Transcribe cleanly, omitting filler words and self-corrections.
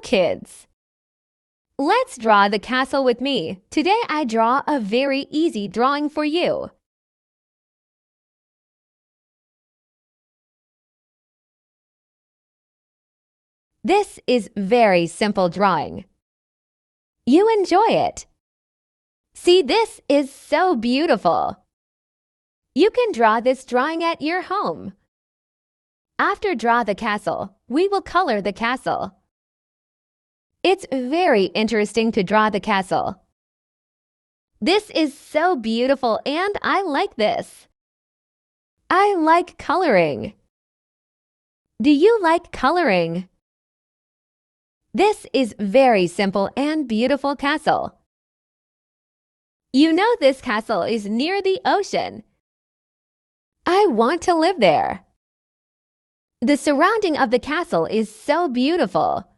kids. Let's draw the castle with me. Today I draw a very easy drawing for you. This is very simple drawing. You enjoy it. See, this is so beautiful. You can draw this drawing at your home. After draw the castle, we will color the castle. It's very interesting to draw the castle. This is so beautiful and I like this. I like coloring. Do you like coloring? This is very simple and beautiful castle. You know this castle is near the ocean. I want to live there. The surrounding of the castle is so beautiful.